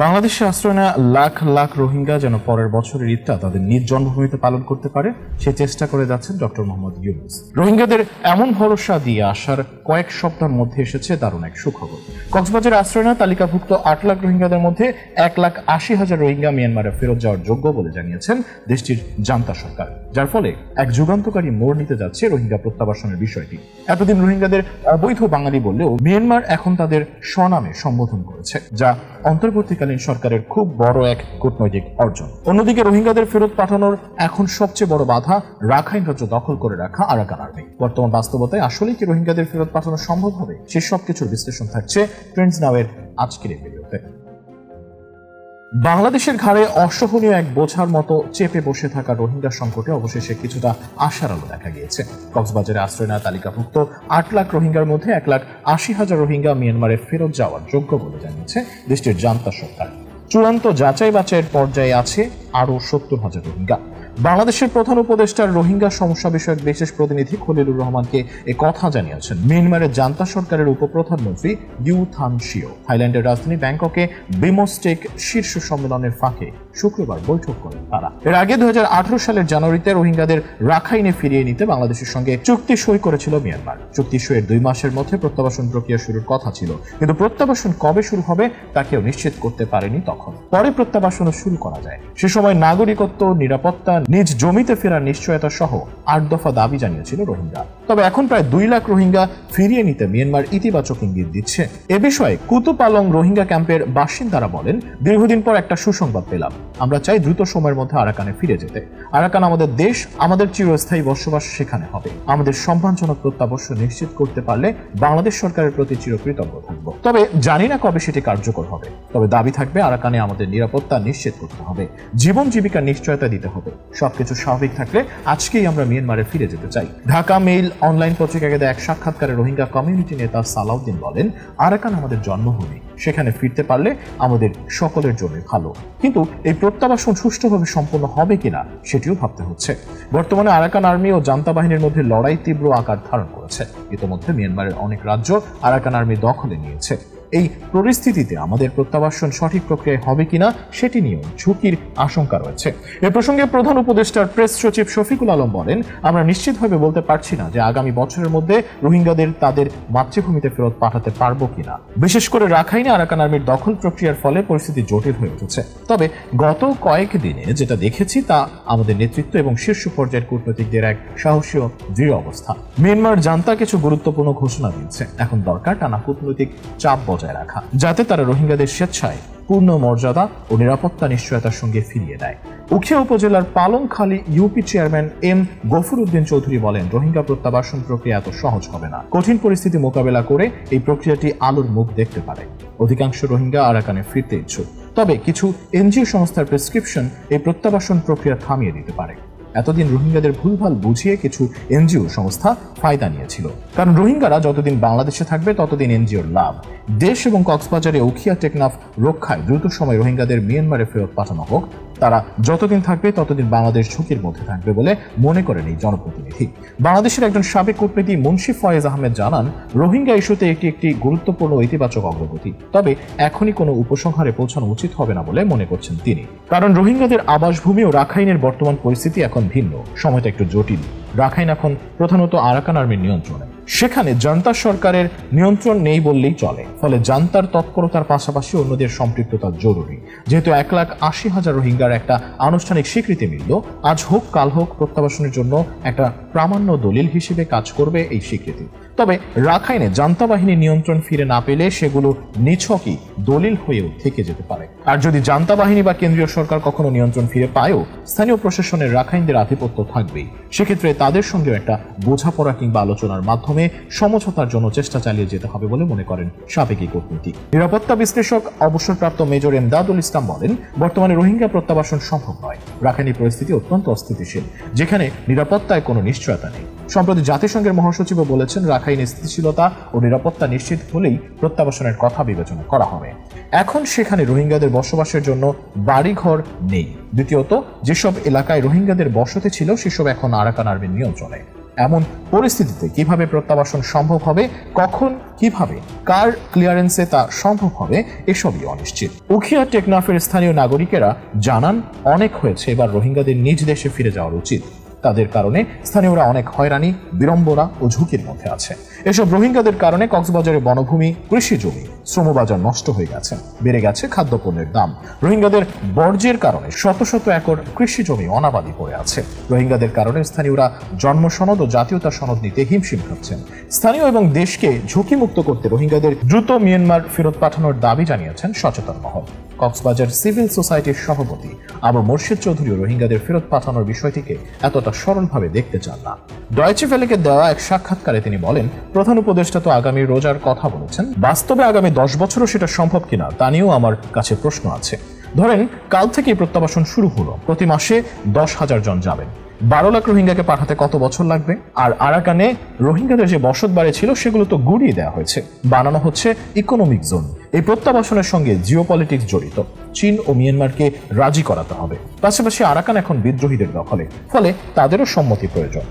বাংলাদেশে আশ্রয় নেওয়া লাখ লাখ রোহিঙ্গা যেন পরের বছরের ঈদটা তাদের নিজ জন্মভূমিতে পালন করতে পারে সে চেষ্টা করে যাচ্ছেন ডক্টর মোহাম্মদ ইউনূস। রোহিঙ্গাদের এমন ভরসা দিয়ে আসার কয়েক সপ্তাহের মধ্যে এসেছে দারুণ এক সুখবর। কক্সবাজারে আশ্রয় নেওয়া তালিকাভুক্ত ৮ লাখ রোহিঙ্গাদের মধ্যে ১,৮০,০০০ রোহিঙ্গা মিয়ানমারে ফেরত যাওয়ার যোগ্য বলে জানিয়েছেন দেশটির জান্তা সরকার, যার ফলে এক যুগান্তকারী মোড় নিতে যাচ্ছে রোহিঙ্গা প্রত্যাবাসনের বিষয়টি। এতদিন রোহিঙ্গাদের অবৈধ বাঙালি বললেও মিয়ানমার এখন তাদের স্বনামে সম্বোধন করেছে, যা অন্তর্বর্তীকালীন সরকারের খুব বড় এক কূটনৈতিক অর্জন। অন্যদিকে রোহিঙ্গাদের ফেরত পাঠানোর এখন সবচেয়ে বড় বাধা রাখাইন রাজ্য দখল করে রাখা আরাকান আর্মি। বর্তমান বাস্তবতায় আসলেই কি রোহিঙ্গাদের ফেরত পাঠানো সম্ভব হবে, সে সব কিছুর বিশ্লেষণ থাকছে ট্রেন্ডস নাওয়ের আজকের এই ভিডিওতে। বাংলাদেশের ঘাড়ে অসহনীয় এক বোঝার মতো চেপে বসে থাকা রোহিঙ্গা সংকটে অবশেষে কিছুটা আশার আলো দেখা গিয়েছে। কক্সবাজারে আশ্রয় নেওয়া তালিকাভুক্ত ৮ লাখ রোহিঙ্গার মধ্যে ১,৮০,০০০ রোহিঙ্গা মিয়ানমারে ফেরত যাওয়ার যোগ্য বলে জানিয়েছে দেশটির জান্তা সরকার। চূড়ান্ত যাচাই বাছাইয়ের পর্যায়ে আছে আরও ৭০,০০০ রোহিঙ্গা। বাংলাদেশের প্রধান উপদেষ্টার রোহিঙ্গা সমস্যা বিষয়ক বিশেষ প্রতিনিধি খলিলুর রহমানকে এ কথা জানিয়েছেন মিয়ানমারের জান্তা সরকারের উপপ্রধানমন্ত্রী ইউ থান শিও। থাইল্যান্ডের রাজধানী ব্যাংককে বিমস্টেক শীর্ষ সম্মেলনের ফাঁকে শুক্রবার বৈঠক করেন তারা। এর আগে ২০১৮ সালের জানুয়ারিতে রোহিঙ্গাদের রাখাইনে ফিরিয়ে নিতে বাংলাদেশের সঙ্গে চুক্তি সই করেছিল মিয়ানমার। চুক্তি সইয়ের ২ মাসের মধ্যে প্রত্যাবাসন প্রক্রিয়া শুরুর কথা ছিল, কিন্তু প্রত্যাবাসন কবে শুরু হবে তা কেউ নিশ্চিত করতে পারেনি তখন। পরে প্রত্যাবাসনও শুরু করা যায়। সে সময় নাগরিকত্ব, নিরাপত্তা, নিজ জমিতে ফেরার নিশ্চয়তা সহ ৮ দফা দাবি জানিয়েছিল রোহিঙ্গা। তবে এখন প্রায় ২ লাখ রোহিঙ্গা ফিরিয়ে নিতে মিয়ানমার ইতিবাচক ইঙ্গিত দিচ্ছে। এ বিষয়ে কুতুপালং রোহিঙ্গা ক্যাম্পের বাসিন্দারা বলেন, দীর্ঘদিন পর একটা সুসংবাদ পেলাম। আমরা চাই দ্রুত সময়ের মধ্যে আরাকানে ফিরে যেতে। আরাকান আমাদের দেশ, আমাদের চিরস্থায়ী বসবাস সেখানে হবে। আমাদের সম্মানজনক প্রত্যাবাসন নিশ্চিত করতে পারলে বাংলাদেশ সরকারের প্রতি চিরকৃতজ্ঞ থাকব। তবে জানি না কবে সেটি কার্যকর হবে। তবে দাবি থাকবে, আরাকানে আমাদের নিরাপত্তা নিশ্চিত করতে হবে, জীবন জীবিকার নিশ্চয়তা দিতে হবে। সবকিছু স্বাভাবিক থাকলে আজকেই আমরা মিয়ানমারে ফিরে যেতে চাই। ঢাকা মেইল অনলাইন পত্রিকাকে দেয়া এক সাক্ষাৎকারে রোহিঙ্গা কমিউনিটি নেতা সালাউদ্দিন বলেন, আরাকান আমাদের জন্মভূমি, সেখানে ফিরতে পারলে আমাদের সকলের জন্য ভালো। কিন্তু এই প্রত্যাবাসন সুষ্ঠুভাবে সম্পন্ন হবে কিনা সেটিও ভাবতে হচ্ছে। বর্তমানে আরাকান আর্মি ও জান্তা বাহিনীর মধ্যে লড়াই তীব্র আকার ধারণ করেছে। ইতোমধ্যে মিয়ানমারের অনেক রাজ্য আরাকান আর্মি দখলে নিয়েছে। এই পরিস্থিতিতে আমাদের প্রত্যাবাসন সঠিক প্রক্রিয়ায় হবে কিনা সেটি নিয়েও ঝুঁকির আশঙ্কা রয়েছে। এ প্রসঙ্গে প্রধান উপদেষ্টার প্রেস সচিব শফিকুল আলম বলেন, আমরা নিশ্চিতভাবে বলতে পারছি না যে আগামী বছরের মধ্যে রোহিঙ্গাদের তাদের মাতৃভূমিতে ফেরত পাঠাতে পারবো কিনা। বিশেষ করে রাখাইনে আরাকান আর্মির দখল প্রক্রিয়ার ফলে পরিস্থিতি জটিল হয়ে উঠেছে। তবে গত কয়েক দিনে যেটা দেখেছি তা আমাদের নেতৃত্ব এবং শীর্ষ পর্যায়ের কূটনীতিকদের এক সাহসী ও দৃঢ় অবস্থা। মিয়ানমার জান্তা কিছু গুরুত্বপূর্ণ ঘোষণা দিয়েছে। এখন দরকার টানা কূটনৈতিক চাপ বজায় রাখা, যাতে তারা রোহিঙ্গাদের স্বেচ্ছায় পূর্ণ মর্যাদা ও নিরাপত্তা নিশ্চয়তার সঙ্গে ফিরিয়ে দেয়। উখিয়া উপজেলার Palongkhali UP chairman M Gafur Uddin Chowdhury বলেন, রোহিঙ্গা প্রত্যাবাসন প্রক্রিয়া এত সহজ হবে না। কঠিন পরিস্থিতি মোকাবেলা করে এই প্রক্রিয়াটি আলোর মুখ দেখতে পারে। অধিকাংশ রোহিঙ্গা আরাকানে ফিরতে ইচ্ছুক, তবে কিছু এনজিও সংস্থার প্রেসক্রিপশন এই প্রত্যাবাসন প্রক্রিয়া থামিয়ে দিতে পারে। এতদিন রোহিঙ্গাদের ভুলভাল বুঝিয়ে কিছু এনজিও সংস্থা ফায়দা নিয়েছিল, কারণ রোহিঙ্গারা যতদিন বাংলাদেশে থাকবে ততদিন এনজিওর লাভ। দেশ এবং কক্সবাজারে উখিয়া টেকনাফ রক্ষায় দ্রুত সময় রোহিঙ্গাদের মিয়ানমারে ফেরত পাঠানো হোক। তারা যতদিন থাকবে ততদিন বাংলাদেশ ঝুঁকির মধ্যে থাকবে বলে মনে করেন এই জনপ্রতিনিধি। বাংলাদেশের একজন সাবেক কূটনীতি মুন্সি ফয়েজ আহমেদ জানান, রোহিঙ্গা ইস্যুতে একটি গুরুত্বপূর্ণ ঐতিবাচক অগ্রগতি, তবে এখনই কোনো উপসংহারে পৌঁছানো উচিত হবে না বলে মনে করছেন তিনি। কারণ রোহিঙ্গাদের আবাসভূমি ও রাখাইনের বর্তমান পরিস্থিতি এখন ভিন্ন, সময়টা একটু জটিল। রাখাইন এখন প্রধানত আরাকান আর্মির নিয়ন্ত্রণে, সেখানে জান্তা সরকারের নিয়ন্ত্রণ নেই বললেই চলে। ফলে জান্তার তৎপরতার পাশাপাশি অন্যদের সম্পৃক্ততা জরুরি। যেহেতু ১,৮০,০০০ রোহিঙ্গার একটা আনুষ্ঠানিক স্বীকৃতি মিলল, আজ হোক কাল হোক প্রত্যাবাসনের জন্য একটা প্রামাণ্য দলিল হিসেবে কাজ করবে এই স্বীকৃতি। তবে রাখাইনে জান্তা বাহিনীর নিয়ন্ত্রণ ফিরে না পেলে সেগুলো নিছকই দলিল হয়েও থেকে যেতে পারে। আর যদি জান্তা বাহিনী বা কেন্দ্রীয় সরকার কখনো নিয়ন্ত্রণ ফিরে পায়ও, স্থানীয় প্রশাসনের রাখাইনদের আধিপত্য থাকবেই। সেক্ষেত্রে তাদের সঙ্গে একটা বোঝাপড়া কিংবা আলোচনার মাধ্যমে সমঝোতার জন্য চেষ্টা চালিয়ে যেতে হবে বলে মনে করেন সাবেক কূটনীতিক। নিরাপত্তা বিশ্লেষক অবসরপ্রাপ্ত মেজর এমদাদুল ইসলাম বলেন, বর্তমানে রোহিঙ্গা প্রত্যাবাসন সম্ভব নয়। রাখাইনের পরিস্থিতি অত্যন্ত অস্থিতিশীল, যেখানে নিরাপত্তায় কোনো নিশ্চয়তা নেই। সম্প্রতি জাতিসংঘের মহাসচিবও বলেছেন, রাখাইনে স্থিতিশীলতা ও নিরাপত্তা নিশ্চিত হলেই প্রত্যাবাসনের কথা বিবেচনা করা হবে। এখন সেখানে রোহিঙ্গাদের বসবাসের জন্য বাড়িঘর নেই। দ্বিতীয়ত, যেসব এলাকায় রোহিঙ্গাদের বসতি ছিল সেসব এখন আরাকান আর্মির নিয়ন্ত্রণে। এমন পরিস্থিতিতে কিভাবে প্রত্যাবাসন সম্ভব হবে, কখন, কিভাবে, কার ক্লিয়ারেন্সে তা সম্ভব হবে, এসবই অনিশ্চিত। উখিয়া টেকনাফের স্থানীয় নাগরিকেরা জানান, অনেক হয়েছে, এবার রোহিঙ্গাদের নিজ দেশে ফিরে যাওয়ার উচিত। তাদের কারণে স্থানীয়রা অনেক হয়রানি, বিড়ম্বনা ও ঝুঁকির মধ্যে আছে। এসব রোহিঙ্গাদের কারণে কক্সবাজারের বনভূমি, কৃষি জমি, শ্রমবাজার নষ্ট হয়ে গেছে, বেড়ে গেছে খাদ্যপণ্যের দাম। রোহিঙ্গাদের বর্জ্যের কারণে শত শত একর কৃষি জমি অনাবাদি পড়ে আছে। রোহিঙ্গাদের কারণে স্থানীয়রা জন্ম সনদ ও জাতীয়তা সনদ নিতে হিমশিম খাচ্ছেন। স্থানীয় এবং দেশকে ঝুঁকিমুক্ত করতে রোহিঙ্গাদের দ্রুত মিয়ানমার ফেরত পাঠানোর দাবি জানিয়েছেন সচেতন মহল। কক্সবাজার সিভিল সোসাইটির সভাপতি আবু মুর্শিদ চৌধুরী রোহিঙ্গাদের ফেরত পাঠানোর বিষয়টিকে এতটা সরলভাবে দেখতে চান না। ডয়েচে ভেলেকে দেওয়া এক সাক্ষাৎকারে তিনি বলেন, প্রধান উপদেষ্টা তো আগামী রোজার কথা বলেছেন, বাস্তবে আগামী 10 বছরও সেটা সম্ভব কিনা তা নিয়েও আমার কাছে প্রশ্ন আছে। ধরেন কাল থেকে প্রত্যাবাসন শুরু হলো, প্রতি মাসে 10,000 জন যাবেন, 12 লাখ রোহিঙ্গাকে পাঠাতে কত বছর লাগবে? আর আরাকানে রোহিঙ্গাদের যে বসত বাড়ি ছিল সেগুলো তো গুড়িয়ে দেওয়া হয়েছে, বানানো হচ্ছে ইকোনমিক জোন। এই প্রত্যাবাসনের সঙ্গে জিওপলিটিক্স জড়িত। চীন ও মিয়ানমারকে রাজি করাতে হবে। পাশাপাশি আরাকান এখন বিদ্রোহীদের দখলে, ফলে তাদেরও সম্মতি প্রয়োজন।